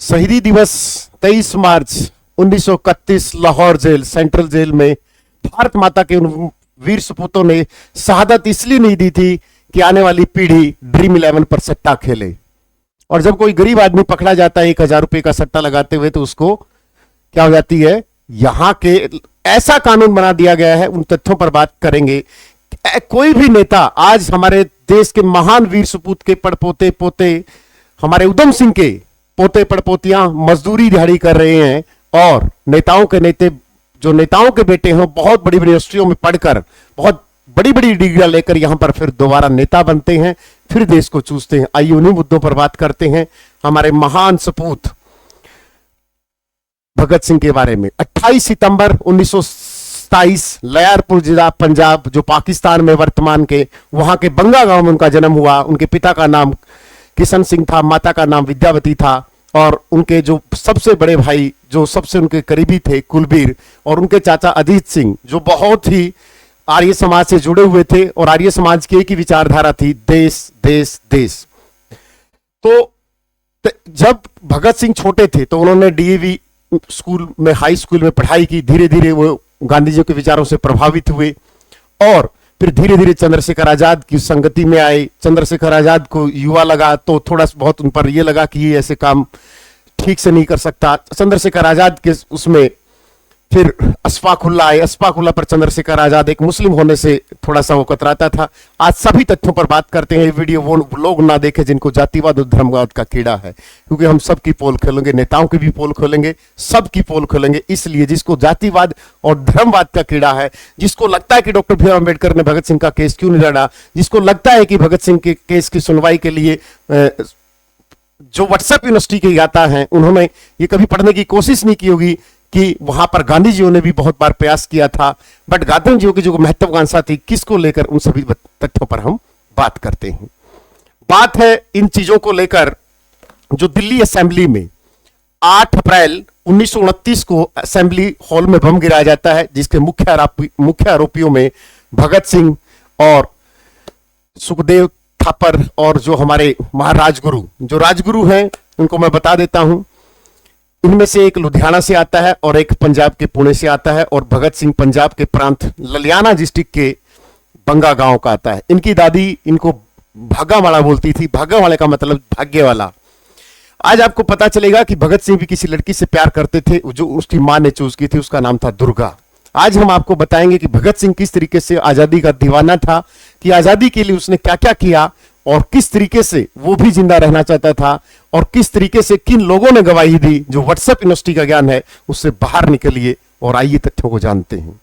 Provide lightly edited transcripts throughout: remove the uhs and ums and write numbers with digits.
शहीदी दिवस 23 मार्च 1931 Lahore jail, central jail में भारत माता के उन वीर सपूतों ने शहादत इसलिए नहीं दी थी कि आने वाली पीढ़ी ड्रीम 11 पर सट्टा खेले। और जब कोई गरीब आदमी पकड़ा जाता है 1000 रुपए का सट्टा लगाते हुए, तो उसको क्या हो जाती है, यहां के ऐसा कानून बना दिया गया है। उन तथ्यों पर बात करेंगे। कोई भी नेता आज हमारे देश के महान वीर सपूत के पड़पोते पोते, हमारे उधम सिंह के पोते पड़पोतियां मजदूरी दिहाड़ी कर रहे हैं, और नेताओं के नेते जो नेताओं के बेटे हैं बहुत बड़ी बड़ी यूनिवर्सिटियों में पढ़कर बहुत बड़ी बड़ी डिग्रियां लेकर यहां पर फिर दोबारा नेता बनते हैं, फिर देश को चूसते हैं। आइए उन्हीं मुद्दों पर बात करते हैं। हमारे महान सपूत भगत सिंह के बारे में। 28 सितंबर 1927 लयारपुर जिला पंजाब, जो पाकिस्तान में वर्तमान के, वहां के बंगा गांव में उनका जन्म हुआ। उनके पिता का नाम किशन सिंह था, माता का नाम विद्यावती था, और उनके जो सबसे बड़े भाई, जो सबसे उनके करीबी थे, कुलबीर, और उनके चाचा अजीत सिंह, जो बहुत ही आर्य समाज से जुड़े हुए थे, और आर्य समाज की एक ही विचारधारा थी, देश देश देश। तो जब भगत सिंह छोटे थे तो उन्होंने डीएवी स्कूल में, हाई स्कूल में पढ़ाई की। धीरे धीरे वो गांधी जी के विचारों से प्रभावित हुए, और फिर धीरे धीरे चंद्रशेखर आजाद की संगति में आए। चंद्रशेखर आजाद को युवा लगा तो थोड़ा बहुत उन पर यह लगा कि ये ऐसे काम ठीक से नहीं कर सकता। चंद्रशेखर आजाद के उसमें फिर अशफाकुल्ला आए। अशफाकुल्ला पर चंद्रशेखर आजाद एक मुस्लिम होने से थोड़ा सा वो कतराता था। आज सभी तथ्यों पर बात करते हैं। ये वीडियो वो लोग ना देखें जिनको जातिवाद और धर्मवाद का कीड़ा है, क्योंकि हम सबकी पोल खोलेंगे, नेताओं की भी पोल खोलेंगे, सबकी पोल खोलेंगे। इसलिए जिसको जातिवाद और धर्मवाद का कीड़ा है, जिसको लगता है कि डॉक्टर भीमराव अम्बेडकर ने भगत सिंह का केस क्यों नहीं लड़ा, जिसको लगता है कि भगत सिंह के केस की सुनवाई के लिए जो व्हाट्सएप यूनिवर्सिटी के ज्ञाता हैं, उन्होंने ये कभी पढ़ने की कोशिश नहीं की होगी कि वहां पर गांधी जी ने भी बहुत बार प्रयास किया था। बट गांधी जी की जो महत्वाकांक्षा थी, किसको लेकर, उन सभी तथ्यों पर हम बात करते हैं। बात है इन चीजों को लेकर जो दिल्ली असेंबली में 8 अप्रैल 1929 को असेंबली हॉल में बम गिराया जाता है, जिसके मुख्य आरोपियों में भगत सिंह और सुखदेव थापर, और जो हमारे महाराजगुरु, जो राजगुरु हैं उनको मैं बता देता हूं। इनमें से एक लुधियाना से आता है और एक पंजाब के पुणे से आता है, और भगत सिंह पंजाब के प्रांत ललियाना डिस्ट्रिक्ट के बंगा गांव का आता है। इनकी दादी इनको भागावाला बोलती थी। भागावाले का मतलब भाग्य वाला। आज आपको पता चलेगा कि भगत सिंह भी किसी लड़की से प्यार करते थे, जो उसकी मां ने चूज की थी, उसका नाम था दुर्गा। आज हम आपको बताएंगे कि भगत सिंह किस तरीके से आजादी का दीवाना था, कि आजादी के लिए उसने क्या क्या किया, और किस तरीके से वो भी जिंदा रहना चाहता था, और किस तरीके से किन लोगों ने गवाही दी जो व्हाट्सएप यूनिवर्सिटी का ज्ञान है उससे बाहर निकलिए। और आइए तथ्यों को जानते हैं।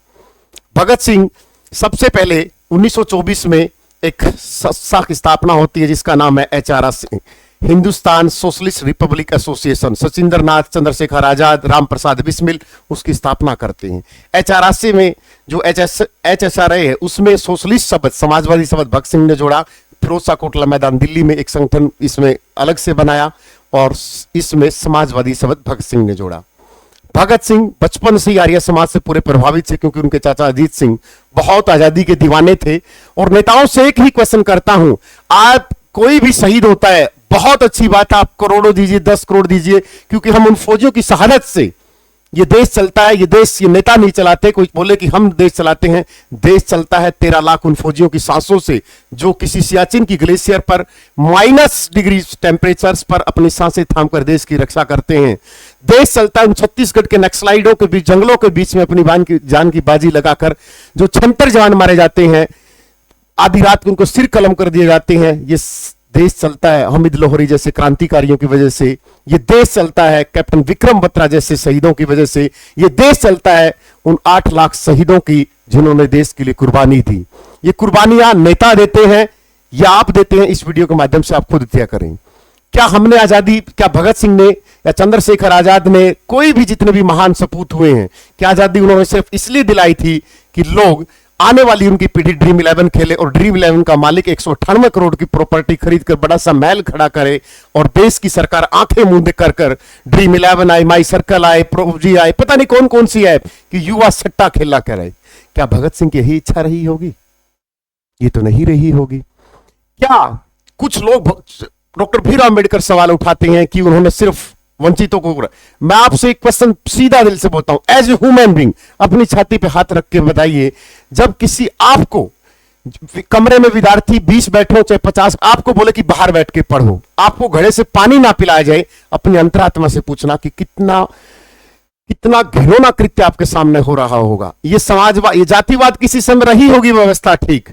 भगत सिंह सबसे पहले 1924 में एक संस्था की स्थापना होती है जिसका नाम है HRC, Hindustan socialist republic association. Sachindra Nath, Chandrashekhar Azad, Ram Prasad Bismil उसकी स्थापना करते हैं। HRC में जो HSRA है उसमें सोशलिस्ट शब्द, समाजवादी शब्द भगत सिंह ने जोड़ा। फिरोज शाह कोटला मैदान दिल्ली में एक संगठन इसमें अलग से बनाया, और इसमें समाजवादी शब्द भगत सिंह ने जोड़ा। भगत सिंह बचपन से ही आर्य समाज से पूरे प्रभावित थे, क्योंकि उनके चाचा अजीत सिंह बहुत आजादी के दीवाने थे। और नेताओं से एक ही क्वेश्चन करता हूं, आप कोई भी शहीद होता है, बहुत अच्छी बात है, आप करोड़ों दीजिए, 10 करोड़ दीजिए, क्योंकि हम उन फौजियों की शहादत से ये देश चलता है। ये देश, ये नेता नहीं चलाते। कोई बोले कि हम देश चलाते हैं, देश चलता है 13 लाख उन फौजियों की सांसों से, जो किसी सियाचिन की ग्लेशियर पर -डिग्री टेम्परेचर पर अपनी सांसें थामकर देश की रक्षा करते हैं। देश चलता है उन छत्तीसगढ़ के नक्सलाइटों के बीच, जंगलों के बीच में अपनी जान की बाजी लगाकर, जो 76 जवान मारे जाते हैं, आधी रात को उनको सिर कलम कर दिए जाते हैं। ये देश चलता है हामिद लोहरी जैसे क्रांतिकारियों की वजह से। ये देश चलता है कैप्टन विक्रम बत्रा जैसे शहीदों की वजह से। ये देश चलता है उन 8 लाख शहीदों की, जिन्होंने देश के लिए कुर्बानी दी। ये कुर्बानियां नेता देते हैं या आप देते हैं? इस वीडियो के माध्यम से आप खुद तय करें। क्या हमने आजादी, क्या भगत सिंह ने या चंद्रशेखर आजाद ने, कोई भी जितने भी महान सपूत हुए हैं, क्या आजादी उन्होंने सिर्फ इसलिए दिलाई थी कि लोग, आने वाली उनकी पीढ़ी ड्रीम 11 खेले, और ड्रीम 11 का मालिक 198 करोड़ की प्रॉपर्टी खरीद कर बड़ा सा महल खड़ा करे, और देश की सरकार आंखें मूंदे कर ड्रीम 11 आए, माई सर्कल आए, प्रोजी आए, पता नहीं कौन कौन सी आए, कि युवा सट्टा खेला करे? क्या भगत सिंह की यही इच्छा रही होगी? ये तो नहीं रही होगी। क्या कुछ लोग डॉक्टर भीमराव अम्बेडकर सवाल उठाते हैं कि उन्होंने सिर्फ वंचितों को। मैं आपसे एक क्वेश्चन सीधा दिल से बोलता हूं, एज ए ह्यूमन बीइंग अपनी छाती पे हाथ रख के बताइए, जब किसी आपको कमरे में विद्यार्थी 20 बैठे हो चाहे 50, आपको बोले कि बाहर बैठ के पढ़ो, आपको घड़े से पानी ना पिलाया जाए, अपनी अंतरात्मा से पूछना कि कितना कितना घिनौना कृत्य आपके सामने हो रहा होगा। ये समाजवाद, ये जातिवाद किसी समय रही होगी व्यवस्था, ठीक,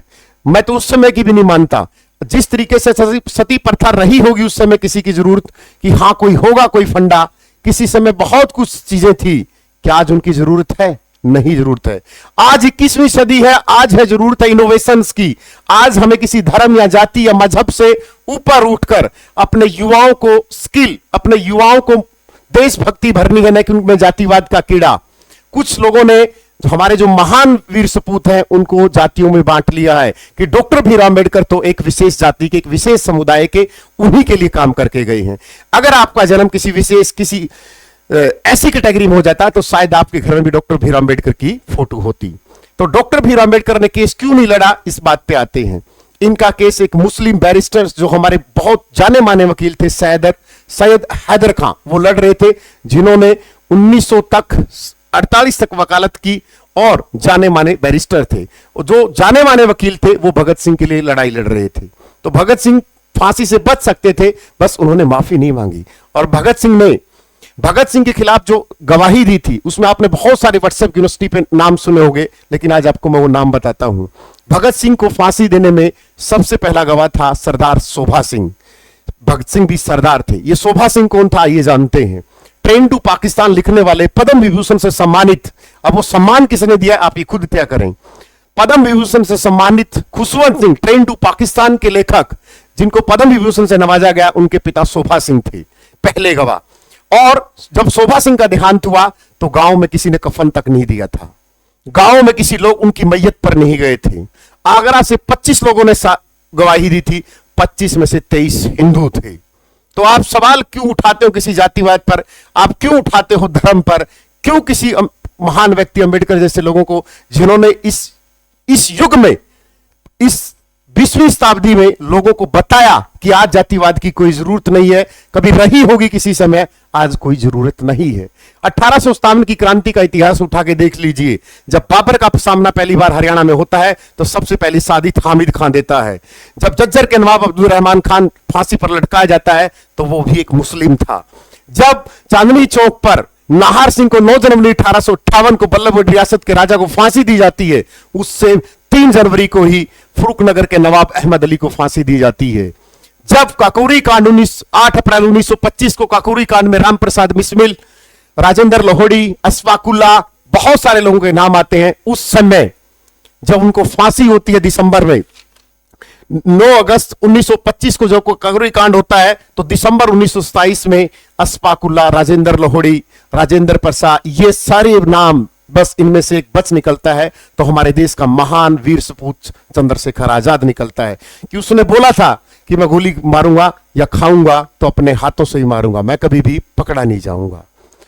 मैं तो उस समय की भी नहीं मानता। जिस तरीके से सती प्रथा रही होगी उस समय किसी की जरूरत कि हां कोई होगा, कोई फंडा, किसी समय बहुत कुछ चीजें थी, क्या आज उनकी जरूरत है? नहीं जरूरत है। आज 21वीं सदी है, आज है जरूरत है इनोवेशंस की। आज हमें किसी धर्म या जाति या मजहब से ऊपर उठकर अपने युवाओं को स्किल, अपने युवाओं को देशभक्ति भरनी है, न कि उनमें जातिवाद का कीड़ा। कुछ लोगों ने हमारे जो महान वीर सपूत हैं उनको जातियों में बांट लिया है कि डॉक्टर भीमराव अंबेडकर तो एक विशेष जाति के, एक विशेष समुदाय के, उन्हीं के लिए काम करके गए हैं। अगर आपका जन्म किसी विशेष किसी ऐसी कैटेगरी में हो जाता तो शायद आपके घर में भी डॉक्टर भीमराव अंबेडकर की फोटो होती। तो डॉक्टर भीमराव अंबेडकर ने केस क्यों नहीं लड़ा, इस बात पे आते हैं। इनका केस एक मुस्लिम बैरिस्टर जो हमारे बहुत जाने माने वकील थे सैयद हैदर खां, वो लड़ रहे थे, जिन्होंने 1900 तक 48 तक वकालत की और जाने माने बैरिस्टर थे। जो जाने माने वकील थे वो भगत सिंह के लिए लड़ाई लड़ रहे थे। तो भगत सिंह फांसी से बच सकते थे, बस उन्होंने माफी नहीं मांगी। और भगत सिंह के खिलाफ जो गवाही दी थी उसमें आपने बहुत सारे व्हाट्सएप यूनिवर्सिटी पे नाम सुने होंगे, लेकिन आज आपको मैं वो नाम बताता हूं। भगत सिंह को फांसी देने में सबसे पहला गवाह था सरदार शोभा सिंह। भगत सिंह भी सरदार थे। ये शोभा सिंह कौन था ये जानते हैं? ट्रेन टू पाकिस्तान लिखने वाले, पद्म विभूषण से सम्मानित। अब वो सम्मान किसने दिया आप ये खुद तय करें। पद्म विभूषण से सम्मानित खुशवंत सिंह, ट्रेन टू पाकिस्तान के लेखक जिनको पद्म विभूषण से नवाजा गया, उनके पिता शोभा सिंह थे, पहले गवाह। और जब शोभा सिंह का देहांत हुआ तो गांव में किसी ने कफन तक नहीं दिया था, गांव में किसी लोग उनकी मैयत पर नहीं गए थे। आगरा से 25 लोगों ने गवाही दी थी, 25 में से 23 हिंदू थे। तो आप सवाल क्यों उठाते हो किसी जातिवाद पर, आप क्यों उठाते हो धर्म पर, क्यों किसी महान व्यक्ति अंबेडकर जैसे लोगों को, जिन्होंने इस युग में, इस 20वीं शताब्दी में लोगों को बताया कि आज जातिवाद की कोई जरूरत नहीं है, कभी रही होगी किसी समय, आज कोई जरूरत नहीं है। 1857 की क्रांति का इतिहास उठा के देख लीजिए। जब बाबर का सामना पहली बार हरियाणा में होता है तो सबसे पहले सादित हामिद खान देता है। जब जज्जर के नवाब अब्दुल रहमान खान फांसी पर लटकाया जाता है तो वो भी एक मुस्लिम था। जब चांदनी चौक पर नाहर सिंह को 9 जनवरी 1858 को बल्लभगढ़ रियासत के राजा को फांसी दी जाती है, उससे 3 जनवरी को ही फरुखनगर के नवाब अहमद अली को फांसी दी जाती है। जब काकोरी कांड 8 अप्रैल 1925 को काकोरी कांड में राम प्रसाद बिस्मिल, राजेंद्र लोहड़ी, अशफाकुल्ला, बहुत सारे लोगों के नाम आते हैं, उस समय जब उनको फांसी होती है दिसंबर में, 9 अगस्त 1925 को जब काकोरी कांड होता है तो दिसंबर 1927 में अशफाकुल्ला, राजेंद्र लोहड़ी, राजेंद्र प्रसाद, ये सारे नाम, बस इनमें से एक बच निकलता है तो हमारे देश का महान वीर सपूत चंद्रशेखर आजाद निकलता है कि उसने बोला था कि मैं गोली मारूंगा या खाऊंगा तो अपने हाथों से ही मारूंगा, मैं कभी भी पकड़ा नहीं जाऊंगा।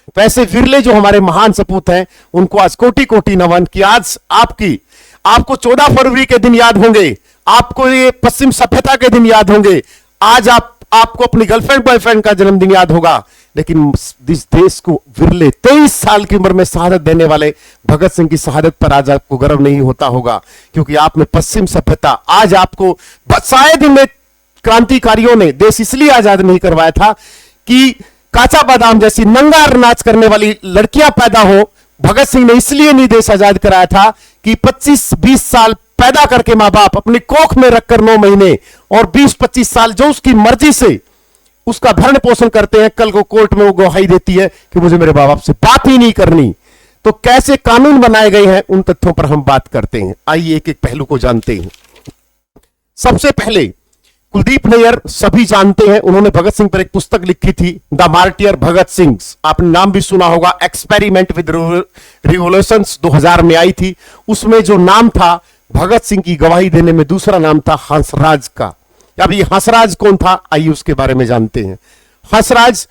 तो ऐसे विरले जो हमारे महान सपूत हैं उनको आज कोटि कोटि नमन कि आज आपको 14 फरवरी के दिन याद होंगे, आपको ये पश्चिम सभ्यता के दिन याद होंगे, आज आपको अपनी गर्लफ्रेंड बॉयफ्रेंड का जन्मदिन याद होगा, लेकिन इस देश को विरले 23 साल की उम्र में शहादत देने वाले भगत सिंह की शहादत पर आज आपको गर्व नहीं होता होगा, क्योंकि आपने पश्चिम सभ्यता, आज आपको शायद इनमें क्रांतिकारियों ने देश इसलिए आजाद नहीं करवाया था कि काचा बादाम जैसी नंगा नाच करने वाली लड़कियां पैदा हो। भगत सिंह ने इसलिए नहीं देश आजाद कराया था कि 25-20 साल पैदा करके मां बाप अपनी कोख में रखकर 9 महीने और 20-25 साल जो उसकी मर्जी से उसका भरण पोषण करते हैं, कल को कोर्ट में वो गवाही देती है कि मुझे मेरे बाप से बात ही नहीं करनी। तो कैसे कानून बनाए गए हैं उन तथ्यों पर हम बात करते हैं। आइए एक एक पहलू को जानते हैं। सबसे पहले कुलदीप नैयर सभी जानते हैं, उन्होंने भगत सिंह पर एक पुस्तक लिखी थी, द मार्टियर भगत सिंह, आपने नाम भी सुना होगा, एक्सपेरिमेंट विद रिवॉल्यूशंस 2000 में आई थी। उसमें जो नाम था भगत सिंह की गवाही देने में, दूसरा नाम था हंसराज का। अब ये हंसराज कौन था, आइए उसके बारे में जानते हैं। हंसराज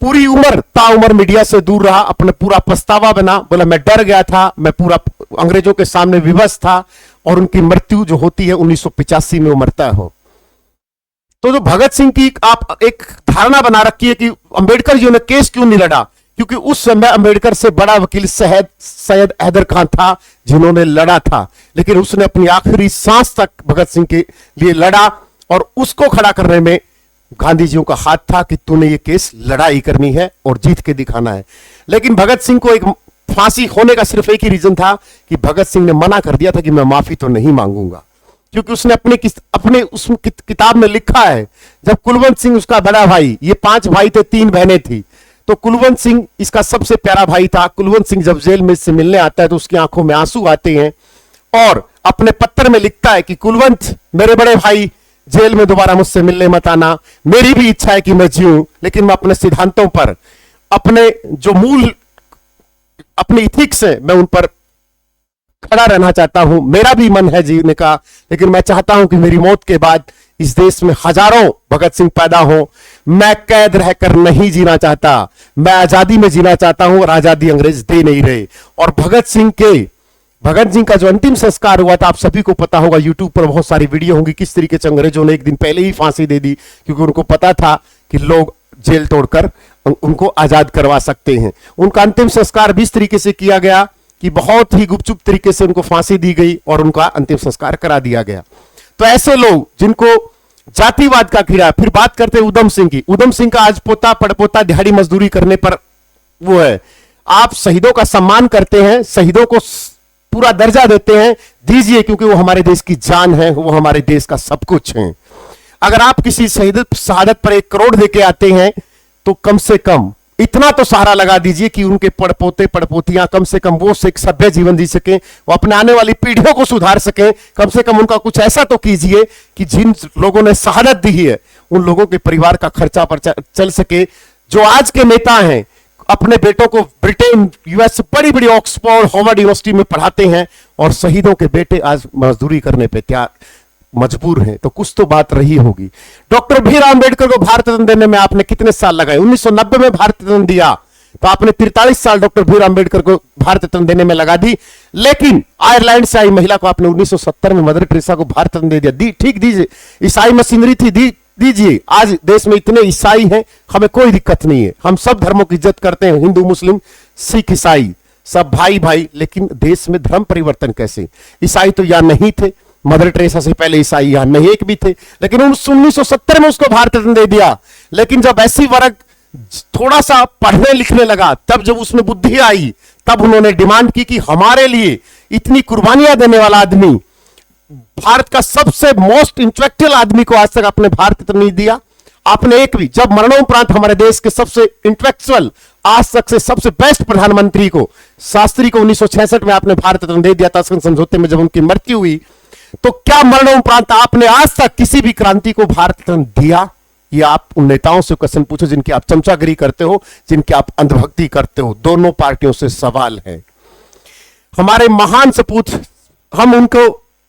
पूरी उम्र ताउम्र मीडिया से दूर रहा, अपने पूरा पछतावा बना, बोला मैं डर गया था, मैं पूरा अंग्रेजों के सामने विवश था, और उनकी मृत्यु जो होती है 1985 में वो मरता हो। तो जो भगत सिंह की आप एक धारणा बना रखी है कि अंबेडकर जी ने केस क्यों नहीं लड़ा, क्योंकि उस समय अंबेडकर से बड़ा वकील सैयद हैदर खान था जिन्होंने लड़ा था, लेकिन उसने अपनी आखिरी सांस तक भगत सिंह के लिए लड़ा और उसको खड़ा करने में गांधी जी का हाथ था कि तूने ये केस लड़ाई करनी है और जीत के दिखाना है। लेकिन भगत सिंह को एक फांसी होने का सिर्फ एक ही रीजन था कि भगत सिंह ने मना कर दिया था कि मैं माफी तो नहीं मांगूंगा, क्योंकि उसने अपने उस किताब में लिखा है, जब कुलवंत सिंह उसका बड़ा भाई, ये 5 भाई थे 3 बहनें थी, तो कुलवंत सिंह इसका सबसे प्यारा भाई था। कुलवंत सिंह जब जेल में इससे मिलने आता है तो उसकी आंखों में आंसू आते हैं और अपने पत्र में लिखता है कि कुलवंत मेरे बड़े भाई, जेल में दोबारा मुझसे मिलने मत आना, मेरी भी इच्छा है कि मैं जीऊं, लेकिन मैं अपने सिद्धांतों पर, अपने जो मूल अपने इथिक्स है, मैं उन पर खड़ा रहना चाहता हूं। मेरा भी मन है जीने का, लेकिन मैं चाहता हूं कि मेरी मौत के बाद इस देश में हजारों भगत सिंह पैदा हो। मैं कैद रहकर नहीं जीना चाहता, मैं आजादी में जीना चाहता हूं और आजादी अंग्रेज दे नहीं रहे। और भगत सिंह का जो अंतिम संस्कार हुआ था, आप सभी को पता होगा, यूट्यूब पर बहुत सारी वीडियो होंगी किस तरीके से अंग्रेजों ने एक दिन पहले ही फांसी दे दी, क्योंकि उनको पता था कि लोग जेल तोड़कर उनको आजाद करवा सकते हैं। उनका अंतिम संस्कार भी इस तरीके से किया गया कि बहुत ही गुपचुप तरीके से उनको फांसी दी गई और उनका अंतिम संस्कार करा दिया गया। तो ऐसे लोग जिनको जातिवाद का कीड़ा। फिर बात करते हैं उधम सिंह की। उधम सिंह का आज पोता पड़पोता दिहाड़ी मजदूरी करने पर वो है। आप शहीदों का सम्मान करते हैं, शहीदों को पूरा दर्जा देते हैं, दीजिए, क्योंकि वो हमारे देश की जान है, वो हमारे देश का सब कुछ है। अगर आप किसी शहादत पर 1 करोड़ देके आते हैं तो कम से कम इतना तो सहारा लगा दीजिए कि उनके पड़पोते पड़पोतियां कम से कम वो एक सभ्य जीवन जी सकें, वो अपने आने वाली पीढ़ियों को सुधार सकें। कम से कम उनका कुछ ऐसा तो कीजिए कि जिन लोगों ने शहादत दी है उन लोगों के परिवार का खर्चा पर चल सके। जो आज के नेता हैं अपने बेटों को ब्रिटेन, यूएस, बड़ी बड़ी ऑक्सफोर्ड, हार्वर्ड यूनिवर्सिटी में पढ़ाते हैं और शहीदों के बेटे आज मजदूरी करने पे मजबूर हैं, तो कुछ तो बात रही होगी। डॉक्टर भीमराव अंबेडकर को भारत रत्न देने में आपने कितने साल लगाए? 1990 में भारत रत्न दिया तो आपने 43 साल डॉक्टर भीमराव अंबेडकर को भारत रत्न देने में लगा दी। लेकिन आयरलैंड से आई महिला को आपने 1970 में मदर टेरेसा को भारत रत्न दे दिया। ठीक दीजिए, ईसाई मशीनरी थी, दीजिए। आज देश में इतने ईसाई हैं, हमें कोई दिक्कत नहीं है, हम सब धर्मों की इज्जत करते हैं, हिंदू मुस्लिम सिख ईसाई सब भाई भाई। लेकिन देश में धर्म परिवर्तन कैसे? ईसाई तो यहां नहीं थे, मदर टेरेसा से पहले ईसाई यहां नहीं एक भी थे, लेकिन 1970 में उसको भारत रत्न दे दिया। लेकिन जब ऐसी वर्ग थोड़ा सा पढ़ने लिखने लगा, तब जब उसमें बुद्धि आई, तब उन्होंने डिमांड की कि हमारे लिए इतनी कुर्बानियां देने वाला आदमी, भारत का सबसे मोस्ट इंटेलेक्चुअल आदमी को आज तक आपने भारत रत्न नहीं दिया। आपने एक भी, जब मरणोपरांत हमारे देश के सबसे इंटेलेक्चुअल, आज तक से सबसे बेस्ट प्रधानमंत्री को, शास्त्री को 1966 में आपने भारत रत्न दे दिया था समझौते में जब उनकी मृत्यु हुई, तो क्या मरणोपरांत आपने आज तक किसी भी क्रांति को भारत रत्न दिया? ये आप उन नेताओं से क्वेश्चन पूछो जिनकी आप चमचागिरी करते हो, जिनकी आप अंधभक्ति करते हो। दोनों पार्टियों से सवाल है। हमारे महान सपूत,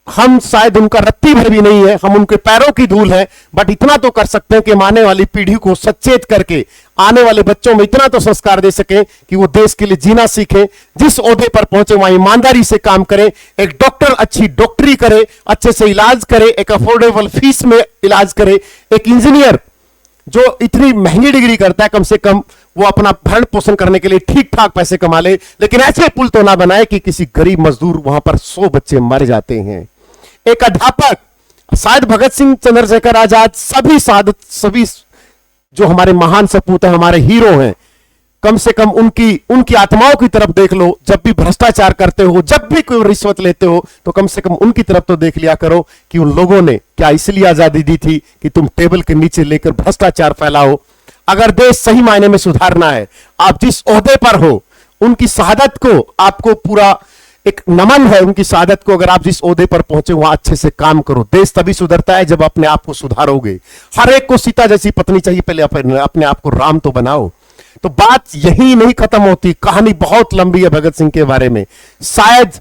हम शायद उनका रत्ती भर भी नहीं है, हम उनके पैरों की धूल है, बट इतना तो कर सकते हैं कि हम आने वाली पीढ़ी को सचेत करके आने वाले बच्चों में इतना तो संस्कार दे सकें कि वो देश के लिए जीना सीखें। जिस ओहदे पर पहुंचे वहां ईमानदारी से काम करें। एक डॉक्टर अच्छी डॉक्टरी करे, अच्छे से इलाज करे, एक अफोर्डेबल फीस में इलाज करे। एक इंजीनियर जो इतनी महंगी डिग्री करता है, कम से कम वो अपना भरण पोषण करने के लिए ठीक ठाक पैसे कमा ले, लेकिन ऐसे पुल तो ना बनाए कि किसी गरीब मजदूर वहां पर 100 बच्चे मर जाते हैं। एक अध्यापक, शायद भगत सिंह, चंद्रशेखर आजाद, सभी जो हमारे महान सपूत हैं, हमारे हीरो हैं, कम से कम उनकी आत्माओं की तरफ देख लो। जब भी भ्रष्टाचार करते हो, जब भी कोई रिश्वत लेते हो, तो कम से कम उनकी तरफ तो देख लिया करो कि उन लोगों ने क्या इसलिए आजादी दी थी कि तुम टेबल के नीचे लेकर भ्रष्टाचार फैलाओ। अगर देश सही मायने में सुधारना है, आप जिस ओहदे पर हो, उनकी शहादत को आपको पूरा एक नमन है। उनकी शहादत को, अगर आप जिस ओहदे पर पहुंचे वहां अच्छे से काम करो। देश तभी सुधरता है जब अपने आप को सुधारोगे। हर एक को सीता जैसी पत्नी चाहिए, पहले अपने आप को राम तो बनाओ। तो बात यही नहीं खत्म होती, कहानी बहुत लंबी है भगत सिंह के बारे में। शायद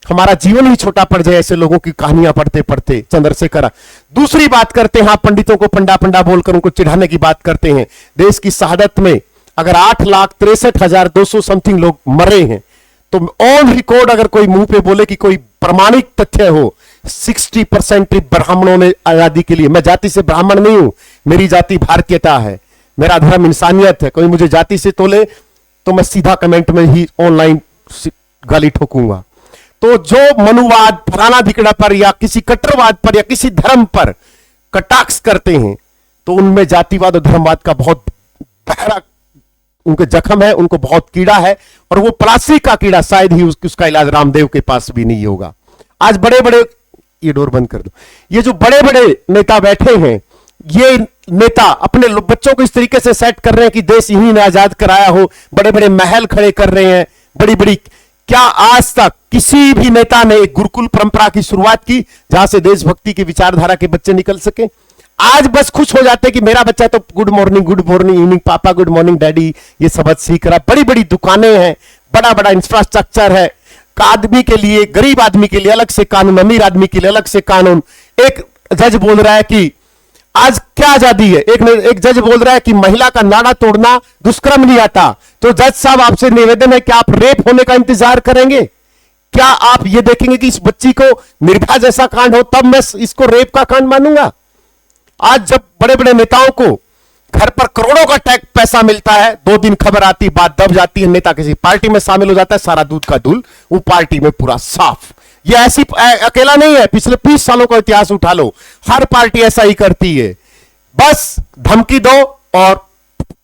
हमारा जीवन ही छोटा पड़ जाए ऐसे लोगों की कहानियां पढ़ते पढ़ते। चंद्रशेखर। दूसरी बात करते हैं, आप पंडितों को पंडा पंडा बोलकर उनको चिढ़ाने की बात करते हैं। देश की शहादत में अगर 8,63,200 समथिंग लोग मरे हैं, तो ऑन रिकॉर्ड अगर कोई मुंह पे बोले कि कोई प्रमाणिक तथ्य हो 60% ब्राह्मणों ने आजादी के लिए, मैं जाति से ब्राह्मण नहीं हूं, मेरी जाति भारतीयता है, मेरा धर्म इंसानियत है, कोई मुझे जाति से तोले तो मैं सीधा कमेंट में ही ऑनलाइन गाली ठोकूंगा। तो जो मनुवाद, पुराणाधिकरण पर या किसी कट्टरवाद पर या किसी धर्म पर कटाक्ष करते हैं, तो उनमें जातिवाद और धर्मवाद का बहुत गहरा उनके जख्म है, उनको बहुत कीड़ा है, और वो प्लास्टिक का कीड़ा शायद ही उसका इलाज रामदेव के पास भी नहीं होगा। आज बड़े बड़े, ये डोर बंद कर दो, ये जो बड़े बड़े नेता बैठे हैं, ये नेता अपने बच्चों को इस तरीके से सेट कर रहे हैं कि देश इन्हीं ने आजाद कराया हो, बड़े बड़े महल खड़े कर रहे हैं, बड़ी बड़ी। क्या आज तक किसी भी नेता ने एक गुरुकुल परंपरा की शुरुआत की जहां से देशभक्ति की विचारधारा के बच्चे निकल सके? आज बस खुश हो जाते कि मेरा बच्चा तो गुड मॉर्निंग इवनिंग पापा, गुड मॉर्निंग डैडी, ये सबक सीख रहा। बड़ी बड़ी दुकानें हैं, बड़ा बड़ा इंफ्रास्ट्रक्चर है, आदमी के लिए, गरीब आदमी के लिए अलग से कानून, अमीर आदमी के लिए अलग से कानून। एक जज बोल रहा है कि आज क्या आजादी है, एक जज बोल रहा है कि महिला का नाड़ा तोड़ना दुष्कर्म नहीं आता। तो जज साहब, आपसे निवेदन है कि आप रेप होने का इंतजार करेंगे? क्या आप ये देखेंगे कि इस बच्ची को निर्भया जैसा कांड हो तब मैं इसको रेप का कांड मानूंगा? आज जब बड़े बड़े नेताओं को घर पर करोड़ों का टैक्स पैसा मिलता है, 2 दिन खबर आती, बात दब जाती है, नेता किसी पार्टी में शामिल हो जाता है, सारा दूध का धूल वो पार्टी में पूरा साफ। ये ऐसी अकेला नहीं है, पिछले 20 सालों का इतिहास उठा लो, हर पार्टी ऐसा ही करती है। बस धमकी दो और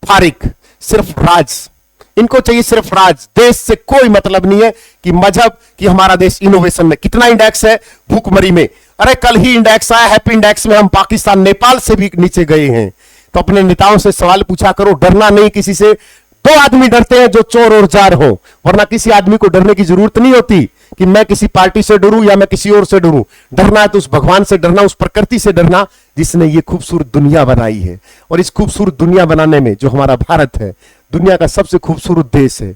फारिग, सिर्फ राज, इनको चाहिए सिर्फ राज। देश से कोई मतलब नहीं है कि मजहब, कि हमारा देश इनोवेशन में कितना इंडेक्स है, भूखमरी में। अरे कल ही इंडेक्स आया, हैप्पी इंडेक्स में हम पाकिस्तान, नेपाल से भी नीचे गए हैं। तो अपने नेताओं से सवाल पूछा करो, डरना नहीं किसी से। 2 आदमी डरते हैं, जो चोर और जार हो, वरना किसी आदमी को डरने की जरूरत नहीं होती कि मैं किसी पार्टी से डरूं या मैं किसी और से डरूं। डरना है तो उस भगवान से डरना, उस प्रकृति से डरना जिसने ये खूबसूरत दुनिया बनाई है। और इस खूबसूरत दुनिया बनाने में जो हमारा भारत है, दुनिया का सबसे खूबसूरत देश है,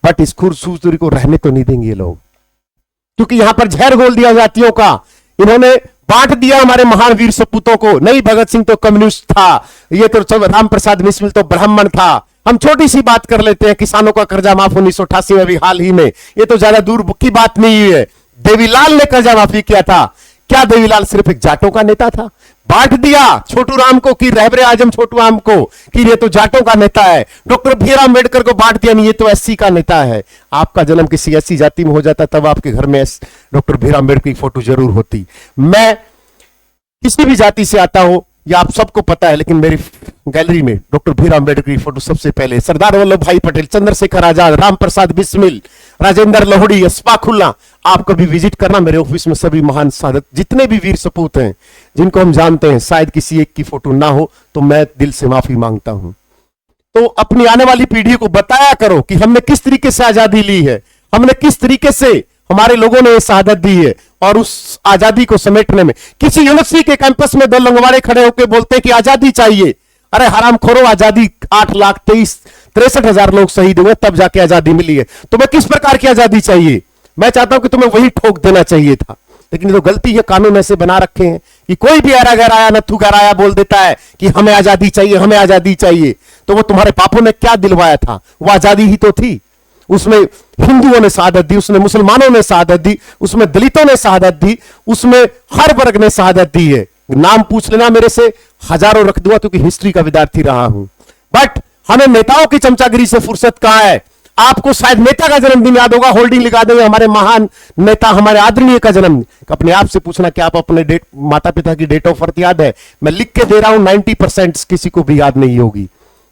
बट इस खूबसूरती को रहने तो नहीं देंगे ये लोग, क्योंकि यहां पर जहर घोल दिया जातियों का। इन्होंने बांट दिया हमारे महान वीर सपूतों को। नहीं, भगत सिंह तो कम्युनिस्ट था, ये तो राम प्रसाद बिस्मिल तो ब्राह्मण था। हम छोटी सी बात कर लेते हैं, किसानों का कर्जा माफ 1988 में भी हाल ही में, ये तो ज्यादा दूर की बात नहीं है। देवीलाल ने कर्जा माफी किया था। क्या देवीलाल सिर्फ एक जाटों का नेता था? बांट दिया छोटू राम को कि रहबरे आजम छोटू राम को कि ये तो जाटों का नेता है। डॉक्टर भीमराव अम्बेडकर को बांट दिया, नहीं ये तो एससी का नेता है। आपका जन्म किसी एससी जाति में हो जाता तब आपके घर में डॉक्टर भीमराव अम्बेडकर की फोटो जरूर होती। मैं किसी भी जाति से आता हूं, या आप सबको पता है, लेकिन मेरी गैलरी में डॉक्टर भीमराव अम्बेडकर की फोटो सबसे पहले, सरदार वल्लभ भाई पटेल, चंद्रशेखर आजाद, राम प्रसाद बिस्मिल, राजेंद्र लोहड़ी, अशफाक उल्लाह। आप कभी विजिट करना मेरे ऑफिस में, सभी महान साधक जितने भी वीर सपूत हैं जिनको हम जानते हैं, शायद किसी एक की फोटो ना हो, तो मैं दिल से माफी मांगता हूं। तो अपनी आने वाली पीढ़ी को बताया करो कि हमने किस तरीके से आजादी ली है, हमने किस तरीके से हमारे लोगों ने शहादत दी है। और उस आजादी को समेटने में किसी यूनिवर्सिटी के कैंपस में 2 लंगवाड़े खड़े होकर बोलते हैं कि आजादी चाहिए। अरे हरामखोरो, आजादी 8,63,63,000 लोग शहीद हुए तब जाके आजादी मिली है। तुम्हें किस प्रकार की आजादी चाहिए? मैं चाहता हूं कि तुम्हें वही ठोक देना चाहिए था, लेकिन तो गलती है, कानून ऐसे बना रखे हैं कि कोई भी ऐरा गहराया नथु गहराया बोल देता है कि हमें आजादी चाहिए, हमें आजादी चाहिए। तो वो तुम्हारे पापों ने क्या दिलवाया था? वो आजादी ही तो थी। उसमें हिंदुओं ने शहादत दी, उसमें मुसलमानों ने शहादत दी, उसमें दलितों ने शहादत दी, उसमें हर वर्ग ने शहादत दी है। नाम पूछ लेना मेरे से, हजारों रख दूंगा, क्योंकि हिस्ट्री का विद्यार्थी रहा हूं। बट हमें नेताओं की चमचागिरी से फुर्सत कहां है? आपको शायद नेता का जन्मदिन याद होगा, होल्डिंग लगा देंगे हमारे महान नेता, हमारे आदरणीय का जन्म। अपने आप से पूछना कि आप अपने माता पिता की डेट ऑफ बर्थ याद है? मैं लिख के दे रहा हूं, 90% किसी को भी याद नहीं होगी।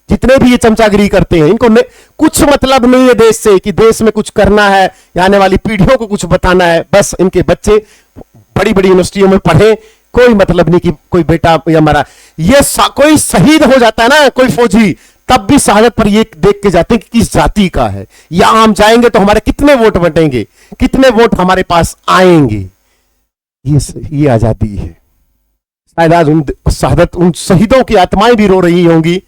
जितने भी ये चमचागिरी करते हैं, इनको कुछ मतलब नहीं है देश से, कि देश में कुछ करना है या आने वाली पीढ़ियों को कुछ बताना है। बस इनके बच्चे बड़ी बड़ी यूनिवर्सिटियों में पढ़े, कोई मतलब नहीं कि कोई बेटा या मरा। ये कोई शहीद हो जाता है ना, कोई फौजी, तब भी शहादत पर ये देख के जाते हैं कि किस जाति का है। यहां हम जाएंगे तो हमारे कितने वोट बटेंगे, कितने वोट हमारे पास आएंगे। ये आजादी है। शायद आज उन शहीदों की आत्माएं भी रो रही होंगी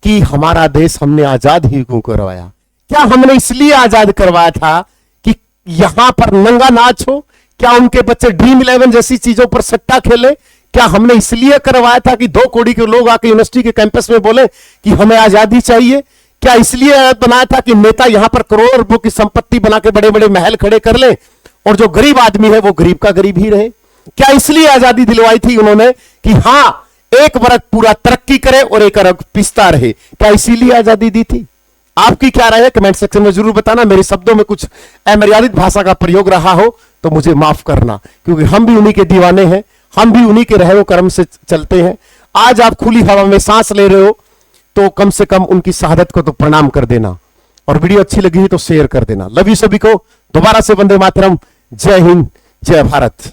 कि हमारा देश हमने आजाद ही क्यों करवाया। क्या हमने इसलिए आजाद करवाया था कि यहां पर नंगा नाच हो? क्या उनके बच्चे ड्रीम 11 जैसी चीजों पर सट्टा खेले? क्या हमने इसलिए करवाया था कि 2 करोड़ के लोग आके यूनिवर्सिटी के कैंपस में बोले कि हमें आजादी चाहिए? क्या इसलिए बनाया था कि नेता यहां पर करोड़ों रुपयों की संपत्ति बना के बड़े बड़े महल खड़े कर ले, और जो गरीब आदमी है वो गरीब का गरीब ही रहे? क्या इसलिए आजादी दिलवाई थी उन्होंने कि हां एक वर्ग पूरा तरक्की करे और एक वर्ग पिसता रहे? क्या इसीलिए आजादी दी थी? आपकी क्या राय है कमेंट सेक्शन में जरूर बताना। मेरे शब्दों में कुछ अमर्यादित भाषा का प्रयोग रहा हो तो मुझे माफ करना, क्योंकि हम भी उन्हीं के दीवाने हैं, हम भी उन्हीं के रहे कर्म से चलते हैं। आज आप खुली हवा में सांस ले रहे हो तो कम से कम उनकी शहादत को तो प्रणाम कर देना, और वीडियो अच्छी लगी है तो शेयर कर देना। लव यू सभी को। दोबारा से वंदे मातरम। जय हिंद, जय भारत।